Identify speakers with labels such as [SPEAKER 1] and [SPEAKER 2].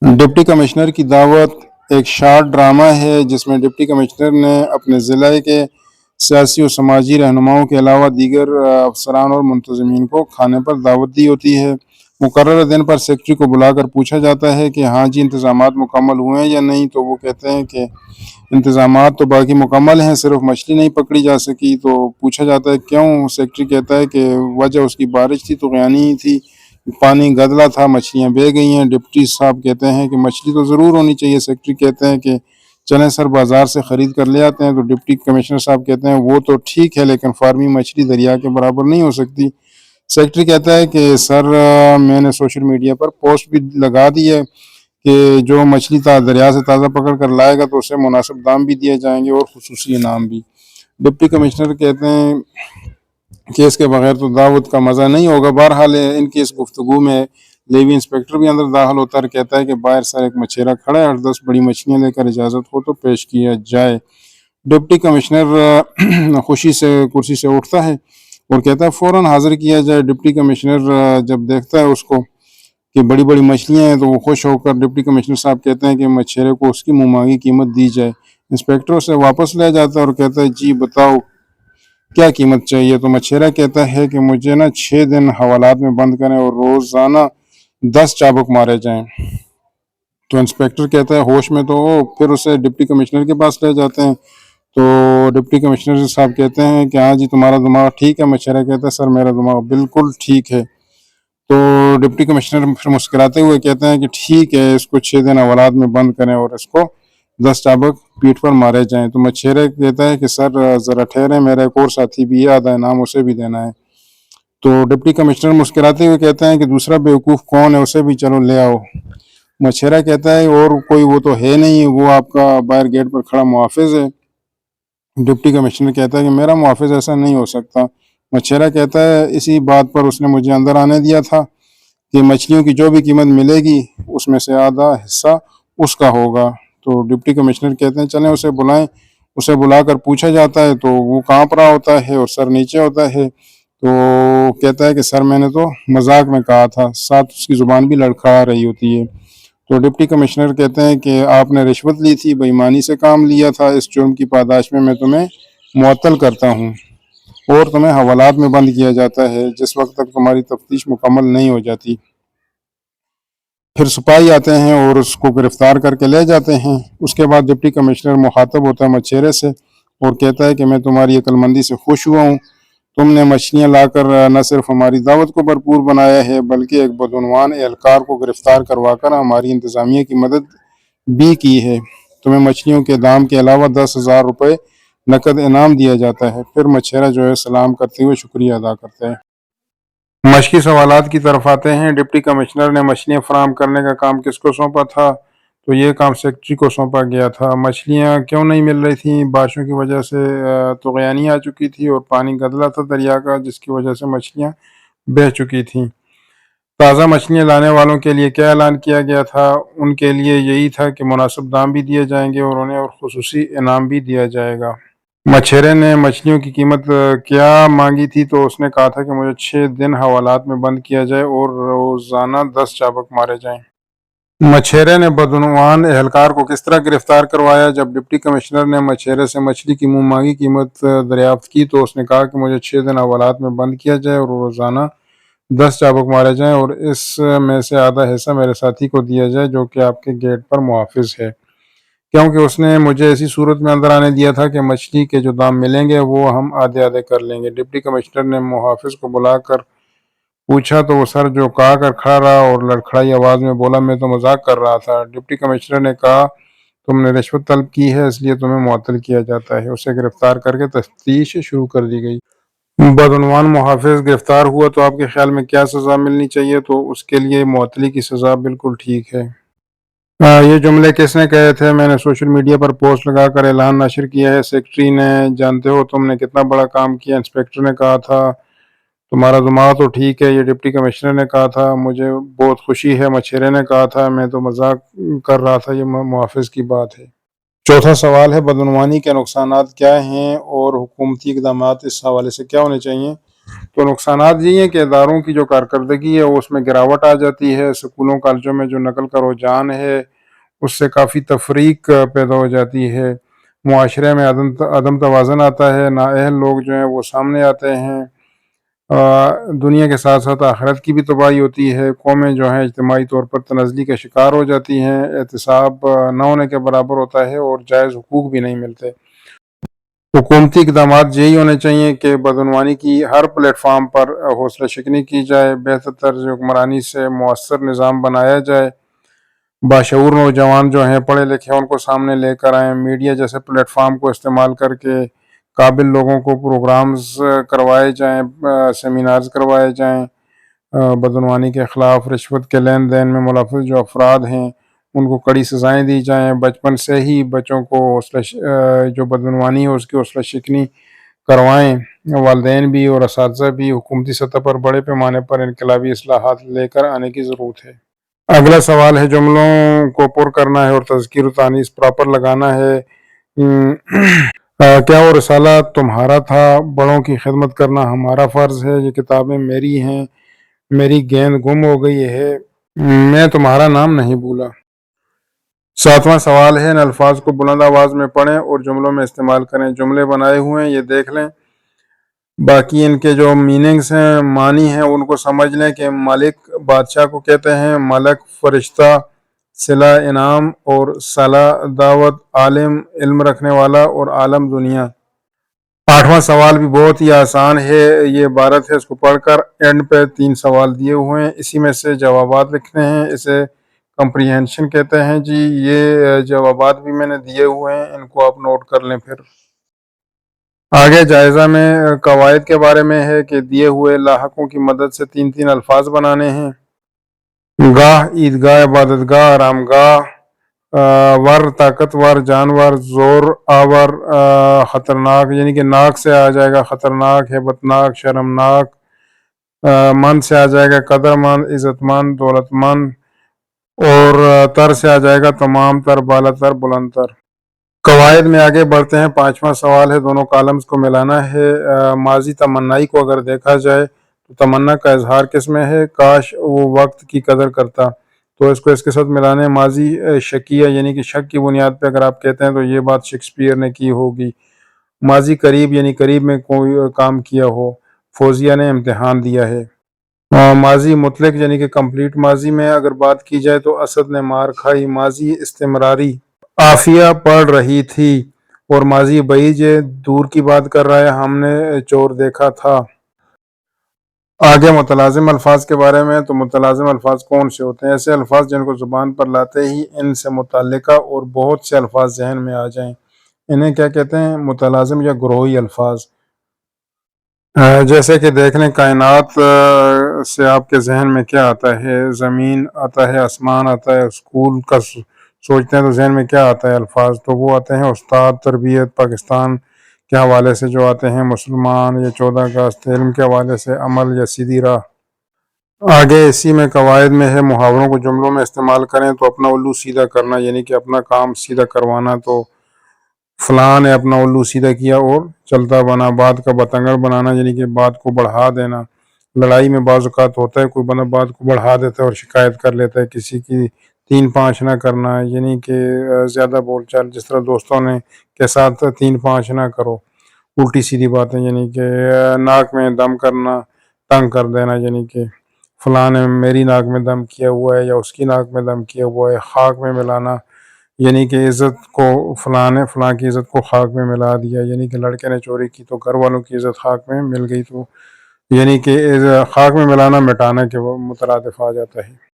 [SPEAKER 1] Deputy commissioner کی دعوت ایک شارٹ ڈرامہ ہے جس میں ڈپٹی کمشنر نے اپنے ضلع کے سیاسی و سماجی رہنماؤں کے علاوہ دیگر افسران اور منتظمین کو کھانے پر دعوت دی ہوتی ہے۔ مقررہ دن پر سیکرٹری کو بلا کر پوچھا جاتا ہے کہ ہاں جی انتظامات مکمل ہوئے ہیں یا نہیں، تو وہ کہتے ہیں کہ انتظامات تو باقی مکمل ہیں، صرف مچھلی نہیں پکڑی جا سکی۔ تو پوچھا جاتا ہے کیوں؟ سیکرٹری کہتا ہے کہ وجہ اس کی بارش تھی، طغیانی تھی، پانی گدلا تھا، مچھلیاں بہہ گئی ہیں۔ ڈپٹی صاحب کہتے ہیں کہ مچھلی تو ضرور ہونی چاہیے۔ سیکرٹری کہتے ہیں کہ چلیں سر بازار سے خرید کر لے آتے ہیں۔ تو ڈپٹی کمشنر صاحب کہتے ہیں وہ تو ٹھیک ہے لیکن فارمی مچھلی دریا کے برابر نہیں ہو سکتی۔ سیکرٹری کہتا ہے کہ سر میں نے سوشل میڈیا پر پوسٹ بھی لگا دی ہے کہ جو مچھلی دریا سے تازہ پکڑ کر لائے گا تو اسے مناسب دام بھی دیے جائیں گے اور خصوصی انعام بھی۔ ڈپٹی کمشنر کہتے ہیں کہ اس کے بغیر تو دعوت کا مزہ نہیں ہوگا۔ بہرحال ان کی اس گفتگو میں لیوی انسپیکٹر بھی اندر داخل ہوتا ہے اور کہتا ہے کہ باہر سر ایک مچھیرا کھڑا ہے، 8-10 بڑی مچھلیاں لے کر اجازت ہو تو پیش کیا جائے۔ ڈپٹی کمشنر خوشی سے کرسی سے اٹھتا ہے اور کہتا ہے فوراً حاضر کیا جائے۔ ڈپٹی کمشنر جب دیکھتا ہے اس کو کہ بڑی بڑی مچھلیاں ہیں تو وہ خوش ہو کر ڈپٹی کمشنر صاحب کہتے ہیں کہ مچھیرے کو اس کی منہ مانگی قیمت دی جائے۔ انسپیکٹر اسے واپس لے جاتا ہے اور کہتا ہے جی بتاؤ کیا قیمت چاہیے؟ تو مچھیرا کہتا ہے کہ مجھے 6 دن حوالات میں بند کریں اور روزانہ 10 چابک مارے جائیں۔ تو انسپیکٹر کہتا ہے ہوش میں تو ہو، پھر اسے ڈپٹی کمشنر کے پاس لے جاتے ہیں۔ تو ڈپٹی کمشنر صاحب کہتے ہیں کہ ہاں جی تمہارا دماغ ٹھیک ہے؟ مچھیرا کہتا ہے سر میرا دماغ بالکل ٹھیک ہے۔ تو ڈپٹی کمشنر پھر مسکراتے ہوئے کہتے ہیں کہ ٹھیک ہے، اس کو 6 دن حوالات میں بند کریں اور اس کو 10 چابک پیٹھ پر مارے جائیں۔ تو مچھیرا کہتا ہے کہ سر ذرا ٹھہریں، میرا ایک اور ساتھی بھی ہے، آدھا انعام اسے بھی دینا ہے۔ تو ڈپٹی کمشنر مسکراتے ہوئے کہتے ہیں کہ دوسرا بیوقوف کون ہے؟ اسے بھی چلو لے آؤ۔ مچھیرا کہتا ہے اور کوئی وہ تو ہے نہیں، وہ آپ کا باہر گیٹ پر کھڑا محافظ ہے۔ ڈپٹی کمشنر کہتا ہے کہ میرا محافظ ایسا نہیں ہو سکتا۔ مچھیرا کہتا ہے اسی بات پر اس نے مجھے اندر آنے دیا تھا کہ مچھلیوں کی جو بھی قیمت ملے گی اس میں سے آدھا حصہ اس کا ہوگا۔ تو ڈپٹی کمشنر کہتے ہیں چلیں اسے بلائیں۔ اسے بلا کر پوچھا جاتا ہے تو وہ کانپ رہا ہوتا ہے اور سر نیچے ہوتا ہے۔ تو کہتا ہے کہ سر میں نے تو مذاق میں کہا تھا، ساتھ اس کی زبان بھی لڑکھڑا رہی ہوتی ہے۔ تو ڈپٹی کمشنر کہتے ہیں کہ آپ نے رشوت لی تھی، بے ایمانی سے کام لیا تھا، اس جرم کی پاداش میں تمہیں معطل کرتا ہوں اور تمہیں حوالات میں بند کیا جاتا ہے جس وقت تک تمہاری تفتیش مکمل نہیں ہو جاتی۔ پھر سپاہی آتے ہیں اور اس کو گرفتار کر کے لے جاتے ہیں۔ اس کے بعد ڈپٹی کمشنر مخاطب ہوتا ہے مچھیرے سے اور کہتا ہے کہ میں تمہاری عقل مندی سے خوش ہوا ہوں۔ تم نے مچھلیاں لا کر نہ صرف ہماری دعوت کو بھرپور بنایا ہے بلکہ ایک بدعنوان اہلکار کو گرفتار کروا کر ہماری انتظامیہ کی مدد بھی کی ہے۔ تمہیں مچھلیوں کے دام کے علاوہ 10,000 روپے نقد انعام دیا جاتا ہے۔ پھر مچھیرا جو ہے سلام کرتے ہوئے شکریہ ادا کرتا ہے۔ مشقی سوالات کی طرف آتے ہیں۔ ڈپٹی کمشنر نے مچھلیاں فراہم کرنے کا کام کس کو سونپا تھا؟ تو یہ کام سیکرٹری کو سونپا گیا تھا۔ مچھلیاں کیوں نہیں مل رہی تھیں؟ بارشوں کی وجہ سے طغیانی آ چکی تھی اور پانی گدلا تھا دریا کا، جس کی وجہ سے مچھلیاں بہہ چکی تھیں۔ تازہ مچھلیاں لانے والوں کے لیے کیا اعلان کیا گیا تھا؟ ان کے لیے یہی تھا کہ مناسب دام بھی دیے جائیں گے اور انہیں اور خصوصی انعام بھی دیا جائے گا۔ مچھیرے نے مچھلیوں کی قیمت کیا مانگی تھی؟ تو اس نے کہا تھا کہ مجھے 6 دن حوالات میں بند کیا جائے اور روزانہ 10 چابک مارے جائیں۔ مچھیرے نے بدعنوان اہلکار کو کس طرح گرفتار کروایا؟ جب ڈپٹی کمشنر نے مچھیرے سے مچھلی کی منہ مانگی قیمت دریافت کی تو اس نے کہا کہ مجھے 6 دن حوالات میں بند کیا جائے اور روزانہ 10 چابک مارے جائیں اور اس میں سے آدھا حصہ میرے ساتھی کو دیا جائے جو کہ آپ کے گیٹ پر محافظ ہے، کیونکہ اس نے مجھے ایسی صورت میں اندر آنے دیا تھا کہ مچھلی کے جو دام ملیں گے وہ ہم آدھے آدھے کر لیں گے۔ ڈپٹی کمشنر نے محافظ کو بلا کر پوچھا تو وہ سر جو کہا کر کھڑا رہا اور لڑکھڑائی آواز میں بولا میں تو مذاق کر رہا تھا۔ ڈپٹی کمشنر نے کہا تم نے رشوت طلب کی ہے اس لیے تمہیں معطل کیا جاتا ہے۔ اسے گرفتار کر کے تفتیش شروع کر دی گئی۔ بدعنوان محافظ گرفتار ہوا تو آپ کے خیال میں کیا سزا ملنی چاہیے؟ تو اس کے لیے معطلی کی سزا بالکل ٹھیک ہے۔ یہ جملے کس نے کہے تھے؟ میں نے سوشل میڈیا پر پوسٹ لگا کر اعلان نشر کیا ہے۔ سیکرٹری نے جانتے ہو تم نے کتنا بڑا کام کیا؟ انسپیکٹر نے کہا تھا تمہارا دماغ تو ٹھیک ہے۔ یہ ڈپٹی کمشنر نے کہا تھا مجھے بہت خوشی ہے۔ مچھیرے نے کہا تھا میں تو مذاق کر رہا تھا، یہ محافظ کی بات ہے۔ چوتھا سوال ہے بدعنوانی کے نقصانات کیا ہیں اور حکومتی اقدامات اس حوالے سے کیا ہونے چاہیے؟ تو نقصانات یہ ہیں کہ اداروں کی جو کارکردگی ہے اس میں گراوٹ آ جاتی ہے، اسکولوں کالجوں میں جو نقل کا رجحان ہے اس سے کافی تفریق پیدا ہو جاتی ہے، معاشرے میں عدم توازن آتا ہے، نااہل لوگ جو ہیں وہ سامنے آتے ہیں، دنیا کے ساتھ ساتھ آخرت کی بھی تباہی ہوتی ہے، قومیں جو ہیں اجتماعی طور پر تنزلی کا شکار ہو جاتی ہیں، احتساب نہ ہونے کے برابر ہوتا ہے اور جائز حقوق بھی نہیں ملتے۔ حکومتی اقدامات یہی ہونے چاہیے کہ بدعنوانی کی ہر پلیٹ فارم پر حوصلہ شکنی کی جائے، بہتر طرز حکمرانی سے مؤثر نظام بنایا جائے، باشعور نوجوان جو ہیں پڑھے لکھے ان کو سامنے لے کر آئیں، میڈیا جیسے پلیٹ فارم کو استعمال کر کے قابل لوگوں کو پروگرامز کروائے جائیں، سیمینارز کروائے جائیں، بدعنوانی کے خلاف، رشوت کے لین دین میں ملوث جو افراد ہیں ان کو کڑی سزائیں دی جائیں، بچپن سے ہی بچوں کو جو بدعنوانی ہے اس کی حوصلہ شکنی کروائیں، والدین بھی اور اساتذہ بھی، حکومتی سطح پر بڑے پیمانے پر انقلابی اصلاحات لے کر آنے کی ضرورت ہے۔ اگلا سوال ہے جملوں کو پر کرنا ہے اور تذکیر و تانیث پراپر لگانا ہے۔ کیا وہ رسالہ تمہارا تھا؟ بڑوں کی خدمت کرنا ہمارا فرض ہے، یہ کتابیں میری ہیں، میری گیند گم ہو گئی ہے، میں تمہارا نام نہیں بھولا۔ 7واں سوال ہے، ان الفاظ کو بلند آواز میں پڑھیں اور جملوں میں استعمال کریں۔ جملے بنائے ہوئے ہیں، یہ دیکھ لیں، باقی ان کے جو میننگز ہیں، معنی ہیں، ان کو سمجھ لیں کہ ملک بادشاہ کو کہتے ہیں، ملک فرشتہ، صلہ انعام اور صلہ دعوت، عالم علم رکھنے والا اور عالم دنیا۔ 8واں سوال بھی بہت ہی آسان ہے، یہ عبارت ہے، اس کو پڑھ کر اینڈ پہ 3 سوال دیے ہوئے ہیں، اسی میں سے جوابات لکھنے ہیں، اسے کمپریہنشن کہتے ہیں جی۔ یہ جوابات بھی میں نے دیے ہوئے ہیں، ان کو آپ نوٹ کر لیں۔ پھر آگے جائزہ میں قواعد کے بارے میں ہے کہ دیے ہوئے لاحقوں کی مدد سے 3 الفاظ بنانے ہیں۔ گاہ، عیدگاہ، عبادت گاہ، آرام گاہ، ور طاقتور، جانور، زور آور، خطرناک یعنی کہ ناک سے آ جائے گا خطرناک، ہیبت ناک، شرمناک، مند سے آ جائے گا قدر مند، عزت مند، دولت مند، اور تر سے آ جائے گا تمام تر، بالا تر، بلند تر۔ قواعد میں آگے بڑھتے ہیں۔ 5واں سوال ہے، دونوں کالمز کو ملانا ہے۔ ماضی تمنائی کو اگر دیکھا جائے تو تمنا کا اظہار کس میں ہے؟ کاش وہ وقت کی قدر کرتا، تو اس کو اس کے ساتھ ملانے۔ ماضی شکیہ یعنی کہ شک کی بنیاد پہ اگر آپ کہتے ہیں تو یہ بات شیکسپیئر نے کی ہوگی۔ ماضی قریب یعنی قریب میں کوئی کام کیا ہو، فوزیہ نے امتحان دیا ہے۔ ماضی مطلق یعنی کہ کمپلیٹ ماضی میں اگر بات کی جائے تو اسد نے مار کھائی۔ ماضی استمراری، عافیہ پڑھ رہی تھی، اور ماضی بعید دور کی بات کر رہا ہے، ہم نے چور دیکھا تھا۔ آگے متلازم الفاظ کے بارے میں، تو متلازم الفاظ کون سے ہوتے ہیں؟ ایسے الفاظ جن کو زبان پر لاتے ہی ان سے متعلقہ اور بہت سے الفاظ ذہن میں آ جائیں، انہیں کیا کہتے ہیں؟ متلازم یا گروہی الفاظ۔ جیسے کہ دیکھ لیں، کائنات سے آپ کے ذہن میں کیا آتا ہے؟ زمین آتا ہے، آسمان آتا ہے، اسکول کا سوچتے ہیں تو ذہن میں کیا آتا ہے الفاظ؟ تو وہ آتے ہیں استاد، تربیت، پاکستان کے حوالے سے جو آتے ہیں، مسلمان یا 14 اگست، علم کے حوالے سے عمل یا سیدھی راہ۔ آگے اسی میں قواعد میں ہے، محاوروں کو جملوں میں استعمال کریں تو اپنا الو سیدھا کرنا یعنی کہ اپنا کام سیدھا کروانا، تو فلاں نے اپنا الو سیدھا کیا اور چلتا بنا۔ بات کا بتنگڑ بنانا یعنی کہ بات کو بڑھا دینا۔ لڑائی میں بعض اوقات ہوتا ہے کوئی بندہ بات کو بڑھا دیتا ہے اور شکایت کر لیتا ہے، کسی کی 3-5 نہ کرنا یعنی کہ زیادہ بول چال، جس طرح دوستوں نے کے ساتھ 3-5 نہ کرو، الٹی سیدھی باتیں، یعنی کہ ناک میں دم کرنا، تنگ کر دینا، یعنی کہ فلاں نے میری ناک میں دم کیا ہوا ہے یا اس کی ناک میں دم کیا ہوا ہے۔ خاک میں ملانا یعنی کہ عزت کو فلاں نے فلاں کی عزت کو خاک میں ملا دیا، یعنی کہ لڑکے نے چوری کی تو گھر والوں کی عزت خاک میں مل گئی، تو یعنی کہ خاک میں ملانا مٹانا کے مترادف آ جاتا ہے۔